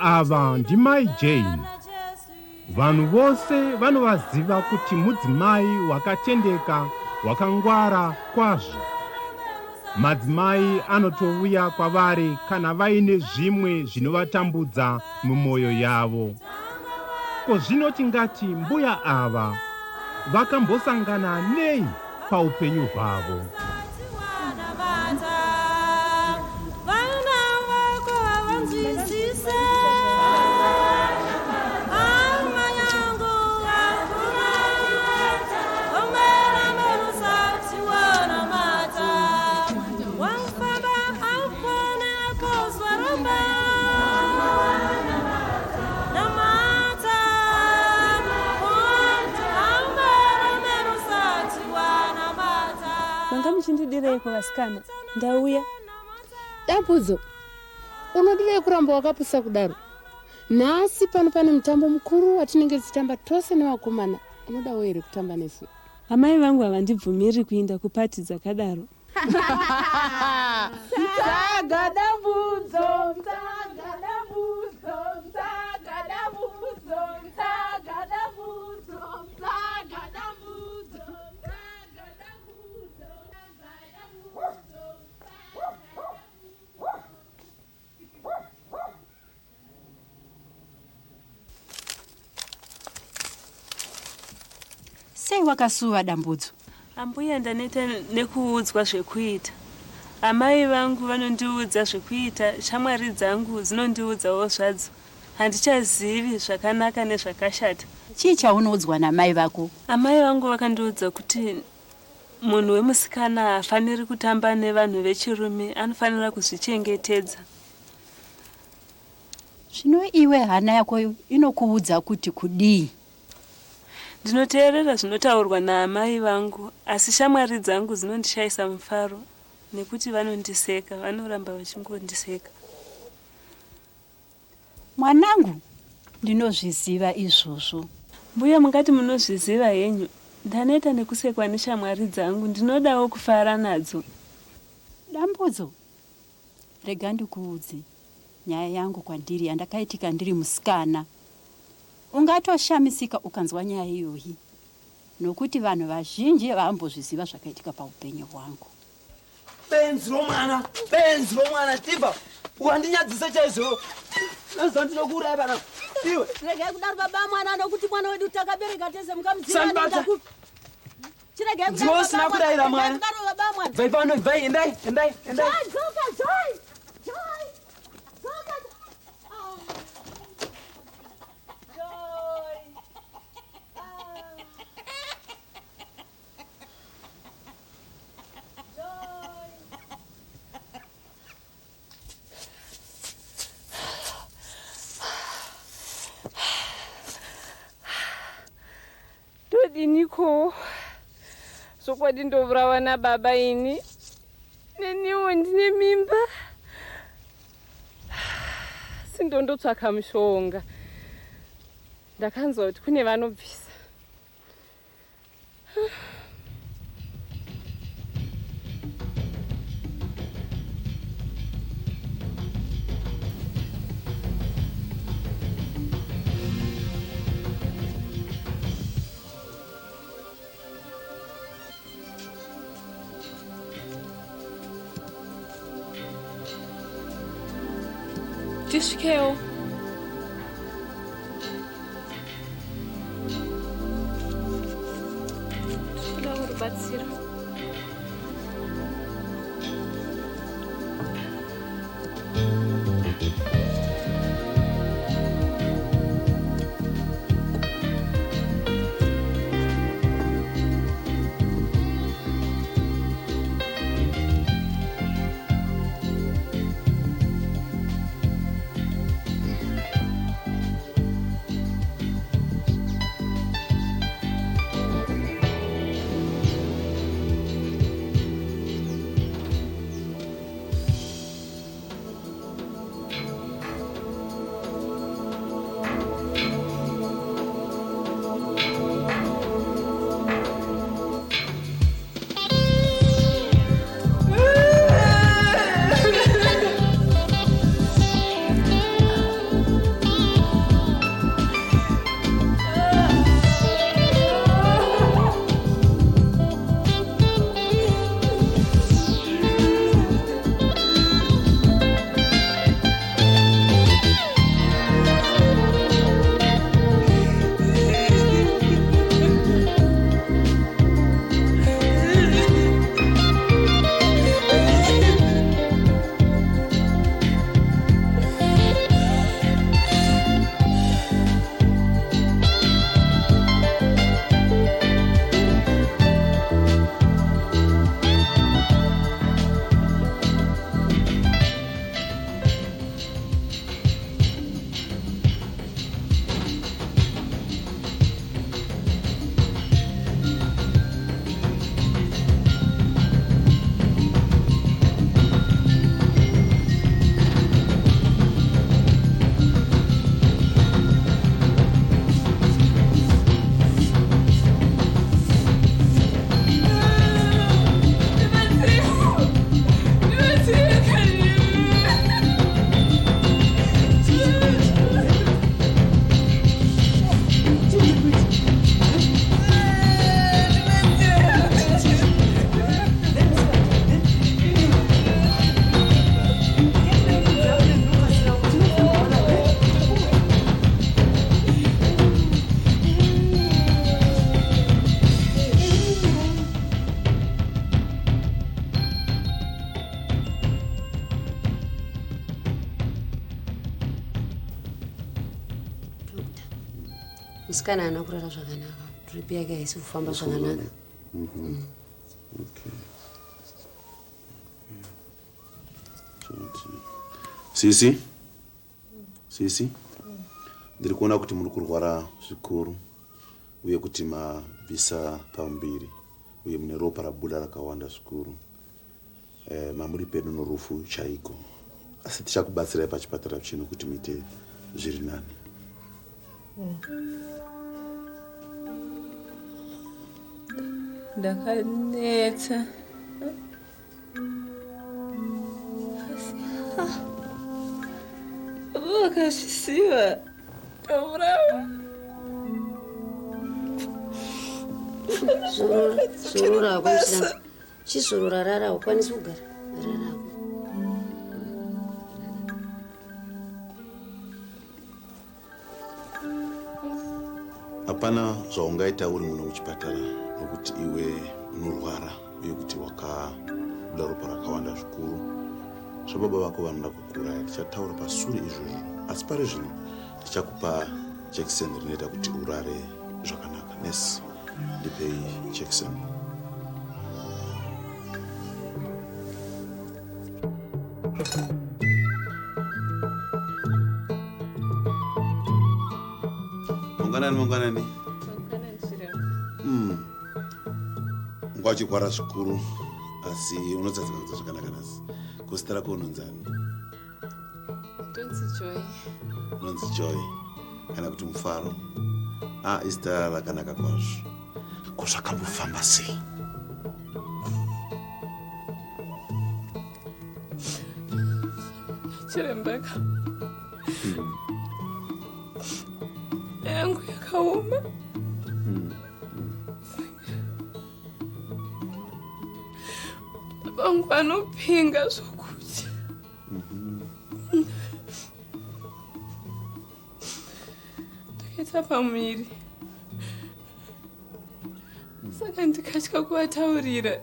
ava ndimai Jane. Vanhu vose vanovaziva kuti mudzimai wakatendeka, wakangwara kwazvo. Madzimai anotouya kwavari kana vaine zvimwe zvinovatambudza mumwoyo yavo. Ko zvino tingati mbuya ava vakambosangana nei paupenyu hwavo? Muchindidirei kuvasikana? Ndauya. Dambudzo, unodirei kuramba wakapusa kudaro? Nhasi pano pane mutambo mukuru watinenge tichitamba tose nevakomana. Unodawo here kutamba nesu? Amai vangu havandibvumiri kuinda kupati dzakadaro. Sei wakasuwa Dambudzo? Ambuya ndaneta nekuudzwa zvekuita. Amai vangu vanondiudza zvekuita, shamwari dzangu dzinondiudzawo zvadzo. Handichazivi zvakanaka nezvakashata. Chii chaunoudzwa namai vako? Amai vangu vakandiudza kuti munhu wemusikana haafaniri kutamba nevanhu vechirume, anofanira kuzvichengetedza. Zvino iwe hana yako inokuudza kuti kudii? Ndinoteerera zvinotaurwa naamai vangu, asi shamwari dzangu dzinondishayisa mufaro nekuti vanondiseka, vanoramba vachingondiseka. Mwanangu, ndinozviziva izvozvo. Mbuya mungati munozviziva henyu. Ndaneta nekusekwa neshamwari dzangu, ndinodawo kufara nadzo. Dambudzo, rega ndikuudze nyaya yangu kwandiri yandakaitika ndiri musikana. Ungatoshamisika ukanzwa nyaya iyoyi, nokuti vanhu vazhinji vambozviziva zvakaitika paupenyu hwangu. Benzi romwana, Tiba, wandinyadzisa chaizvo. Nazandinokuuraya bana. Iwe, regai kudaro baba mwana nokuti mwana wedu takabereka tese mukamudzima nenda ku. Chiregai kudaro baba. Ndosina kudayira mwana. Kudaro baba mwana. Vai pano, vai, endai. Joy. Niko sokwadi ndovurawa nababa ini neniwo ndine mimba sindondotsvaka mushonga ndakanzwa kuti kune vanobvisa Disqueu. Laura batsira. musikana haana kurara zvakanaka, dripi yake haisi kufamba zvakanaka. Okay. Sisi? Sisi? Ndiri kuona kuti muri kurwara zvikuru uye kuti mabvisa pambiri uye mune ropa rabuda rakawanda zvikuru. Mamuri pedu norufu chaiko. Asi tichakubatsirai pachipatara chino kuti muite zviri nani. Ndakanetsa. Vakazvisiva. Taurava. Zorora kwanisira. Chizorora rara ukwanisi kugara. Rara. Hapana zvaungaita uri muno muchipatara nokuti iwe unorwara uye kuti wakabuda ropa rakawanda zvikuru. Zvababa vako vanoda kukuuraya. Tichataura pashure izvozvo. Asi pari zvino tichakupa jekiseni rinoita kuti urare zvakanaka. Nesi, ndipei jekiseni. Mangwanani. Nguva chikwara zvikuru asi unotsatsa kuita zvakanaka nasi. Kusita rako unonzani? Unonzi Joy. Kana kuti Mufaro. Izita rakanaka kwazvo. Kuzvakambofamba sei? Chirembeka. Yangu yakaoma. Vangu vanopinga zvokuti. Ndakaita pamuviri. Saka ndikatya kuvataurira.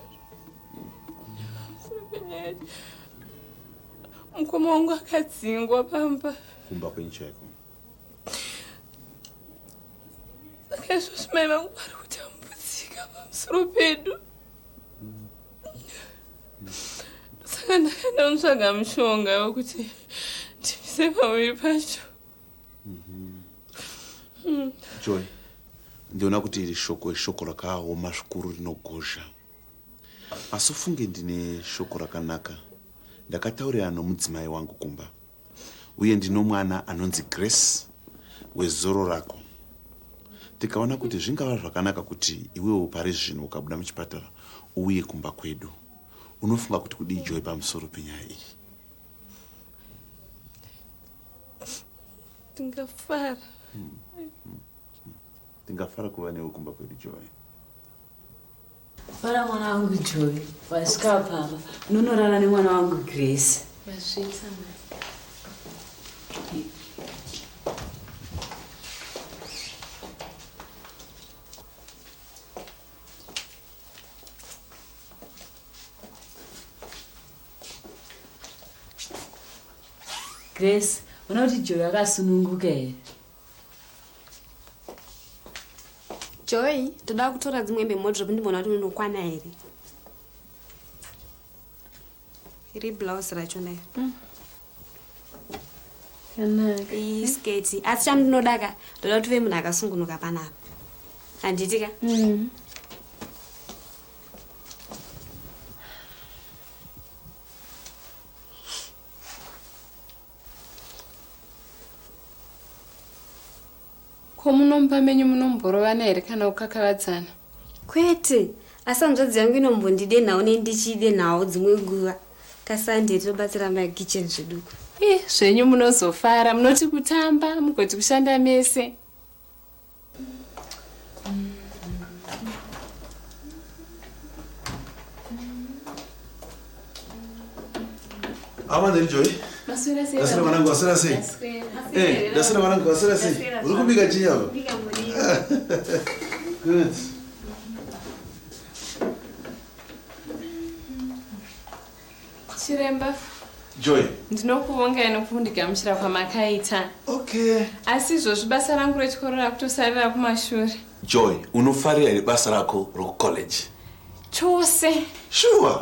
Mukoma wangu akadzingwa pamba. Kumba kwenyu chaiko. Saka izvozvo mai vangu vari kutambudzika pamusoro pedu. Saka ndakaenda kutsvaga mushonga wekuti ndibvise pamuviri pacho. Joy, ndiona kuti iri shoko rakaoma zvikuru rinogozha. Asi ufunge ndine shoko rakanaka. Ndakataurira nomudzimai wangu kumba. Uye ndino mwana anonzi Grace wezoro rako. Tikaona kuti zvingava zvakanaka kuti iwewo pari zvino ukabuda muchipatara uye kumba kwedu. Unofunga kuti kudii Joy pamusoro penyaya iyi? Ndingafara. Ndingafara kuva newe kumba kwedu Joy. Fara mwana wangu Joy, wasika papa. Unonorara nemwana wangu Grace. Mazvita. Grace, unaona kuti Joy akasununguka here? Joy, toda kutora dzimwe wardrobe ndibona kuti unokwana here. Iri blouse racho nayo. Kanaka. Iyi sketi. Asi chandinodaka, ndoda kuti uve munhu akasungunuka panapa. Handiti ka? Ko munomba menyu munomborovana here kana kukakavadzana? Kwete, asi hanzvadzi yangu inombondide nhau nendichide nhau dzimwe nguva. Kasande tobatsira makitchen zviduku. Zvenyu munozofara, munoti kutamba, mugoti kushanda mese. Ama ndiri Joy. Maswera sei. Dasira mwanangu wasira sei. Dasira mwanangu wasira sei. Uri kubika chinyama? Kubika muriwo. Good. Chiremba, Joy. Ndinokuvongai nokundigamuchira kwamakaita. Okay. Asi izvozvi basa rangu rechikoro rakutosarira kumashure. Joy, unofarira iri basa rako rokucollege? Chose. Sure.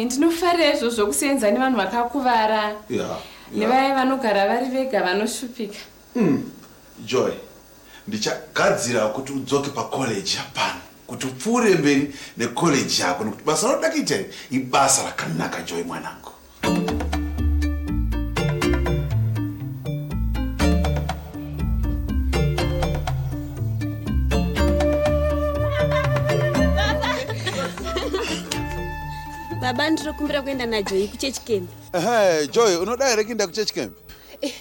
Ndinofarira izvozvo kusenza nevanhu vakakuvara. Nevaya vanogara vari vega vanoshupika. Joy, ndichagadzira kuti udzoke pacollege hapana. Kuti upfuure mberi necollege yako nokuti basa roda kuita ibasa rakanaka Joy mwanangu. Baba ndinokumbira kuenda naJoy kuchurch camp. Joy, unoda here kuenda kuchurch camp?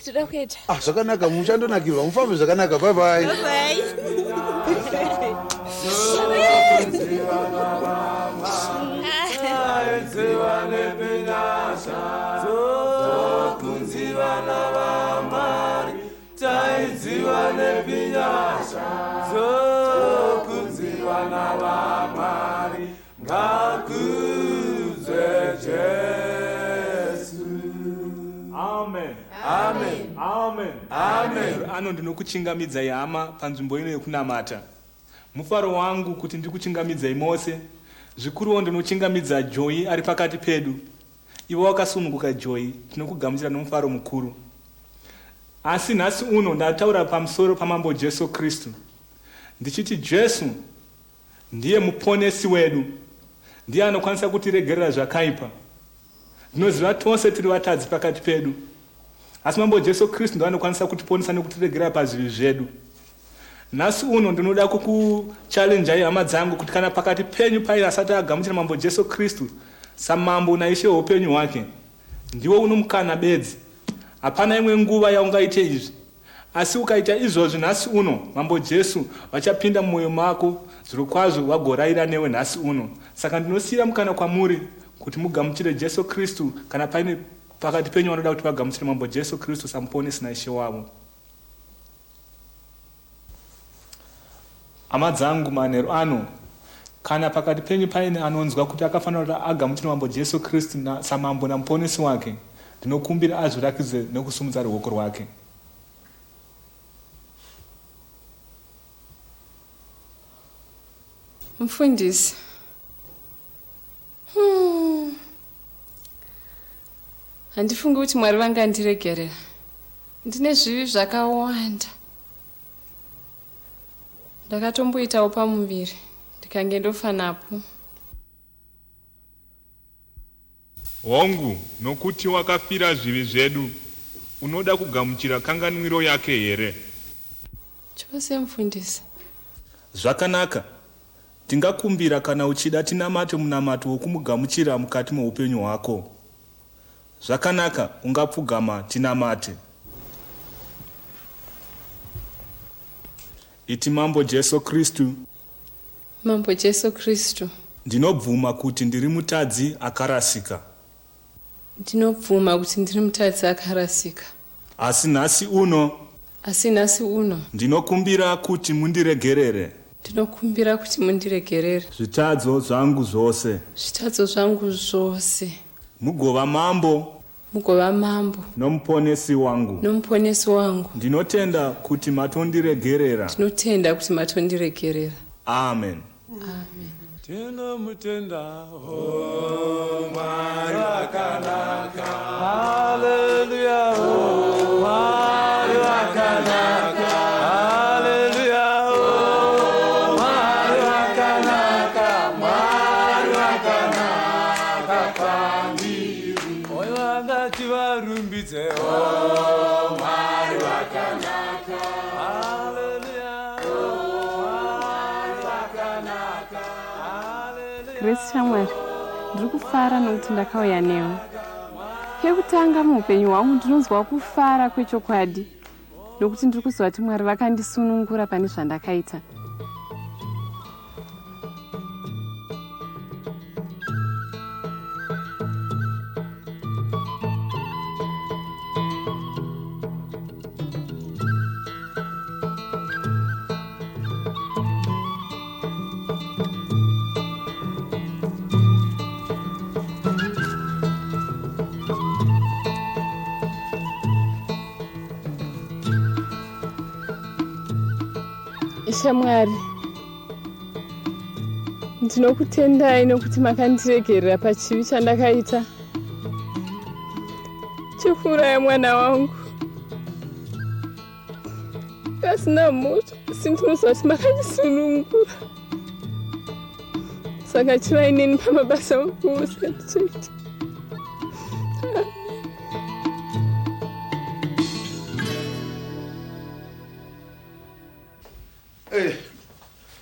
Toda kuenda. Zvakanaka, muchandonakirwa. Mufambe zvakanaka. Bye bye. Bye. Ano ndinokuchingamidzai hama panzvimbo ino yekunamata. Mufaro wangu kuti ndikuchingamidzai mose. Zvikuruwo ndinochingamidza Joy ari pakati pedu. Iwe wakasununguka Joy, tinokugamuchira nomufaro mukuru. Asi nhasi uno ndataura pamusoro pamambo Jesu Kristu. Ndichiti Jesu ndiye muponesi wedu. Ndiye anokwanisa kutiregerera zvakaipa. Ndinoziva tose tiri vatadzi pakati pedu. Asi mambo Jesu Kristu ndo anokwanisa kutiponesa nekutiregerera pazvivi zvedu. Nhasi uno ndinoda kukuchallenjai hama dzangu kuti kana pakati penyu paina asati agamuchira mambo Jesu Kristu samambo naishe upenyu hwake, ndiwe unomukana bedzi. Hapana imwe nguva yaungaite izvi. Asi ukaita izvozvi nhasi uno, mambo Jesu vachapinda mumwoyo mako zvirokwazvo vagorayira newe nhasi uno. Saka ndinosiyira mukana kwamuri kuti mugamuchire Jesu Kristu kana paine pakati penyu vanoda kuti vagamuchire mambo Jesu Kristu samuponesi naishe wavo. Hama dzangu manheru ano, kana pakati penyu paine anonzwa kuti akafanira kuti agamuchire mambo Jesu Kristu samambo namuponesi wake, ndinokumbira azvirakidze nekusumudza ruoko rwake. Mufundisi. Handifungi kuti Mwari vangandiregerera. Ndine zvivi zvakawanda. Ndakatomboitawo pamuviri ndikange ndofa napo. Hongu, nokuti wakafira zvivi zvedu, unoda kugamuchira kanganwiro yake here? Chose mufundisi. Zvakanaka. Tingakumbira kana uchida tinamate munamato wokumugamuchira mukati muupenyu hwako. Zvakanaka, ungapfugama tinamate. Iti mambo Jesu Kristu. Mambo Jesu Kristu. Ndinobvuma kuti ndiri mutadzi akarasika. Ndinobvuma kuti ndiri mutadzi akarasika. Asi nhasi uno. Ndinokumbira kuti mundiregerere. Ndinokumbira kuti mundiregerere. Zvitadzo zvangu zvose. Zvitadzo zvangu zvose. Mugova mambo. Mugova mambo. Nomuponesi wangu. Nomuponesi wangu. Ndinotenda kuti matondiregerera. Ndinotenda kuti matondiregerera. Amen. Amen. Tinomutenda, oh Mwari wakanaka. Hallelujah, oh Mwari wakanaka. Hallelujah, oh Mwari wakanaka. Mwari wakanaka kwandiri. Moyo wanga tivarumbidze, oh Mwari wakanaka. Hallelujah, oh Mwari wakanaka. Grace Shamwari, ndiri kufara nokuti ndakauya newe. Kekutanga muupenyu hwangu ndinonzwa kufara kwechokwadi, nokuti ndiri kuziva kuti Mwari vakandisunungura pane zvandakaita. Ishe Mwari, ndinokutendai nokuti makandiregerera pachivi chandakaita chekuuraya mwana wangu. Pasina mhosva, asi ndinoziva kuti makandisunungura. Saka chivai neni pamabasa angu ose andichoita.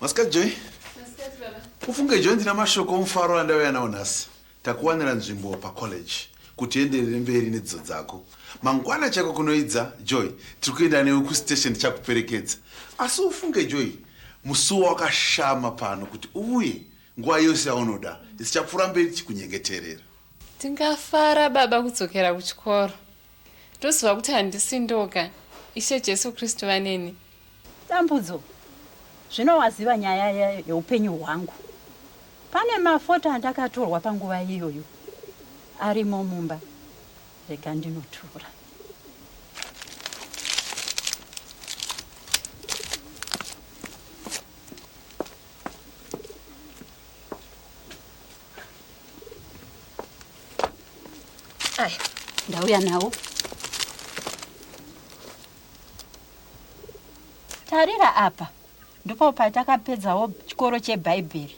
Masikati Joy. Ufunge Joy ndina mashoko omufaro andauya nawo nhasi. Takuwanira nzvimbo pacollege kuti enderere mberi nedzidzo dzako. Mangwana chako kunoidza Joy, tiri kuenda newe kustation chakuperekedza. Asi ufunge Joy, musuwo wakashama pano kuti uye nguva yose yaunoda. Isichapfuura mberi tichikunyengeterera. Ndingafara baba kudzokera kuchikoro. Ndoziva kuti handisindoka. Ishe Jesu Kristu vaneni. Dambudzo. Zvino waziva nyaya yeupenyu hwangu. Pane mafoto andakatorwa panguva iyoyo. Arimo mumba. Rega ndinotora. Aya, ndauya nawo. Tarira apa. Ndipo patakapedzawo chikoro cheBhaibheri.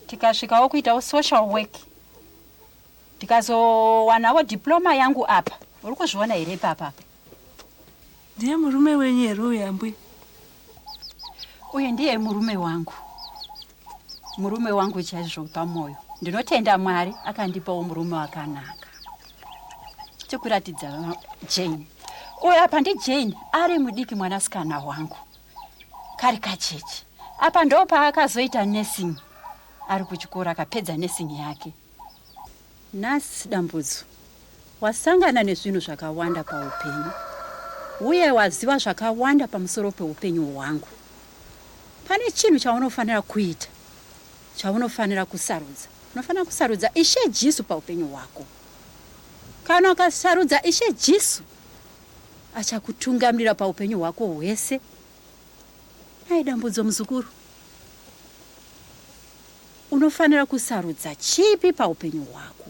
Tikasvikawo kuitawo social work. Tikazowanawo diploma yangu apa. Uri kuzviona here papa? Ndiye murume wenyu here uyu Ambwi? Uyu ndiye murume wangu. Murume wangu chaizvo pamwoyo. Ndinotenda Mwari akandipawo murume wakanaka. Chikuratidza Jane. Uyu apa ndi Jane ari mudiki mwanasikana wangu. Kari kachechi. Apa ndo paakazoita nursing. Ari kuchikora akapedza nursing yake. Nasi Dambudzo. Wasangana nezvinhu zvakawanda paupenyu. Uye waziva zvakawanda pamusoro peupenyu hwangu. Pane chinhu chaunofanira kuita. Chaunofanira kusarudza. Unofanira kusarudza Ishe Jesu paupenyu hwako. Kana ukasarudza Ishe Jesu, achakutungamirira paupenyu hwako hwese. Hai Dambudzo muzukuru. Unofanira kusarudza chipi paupenyu hwako?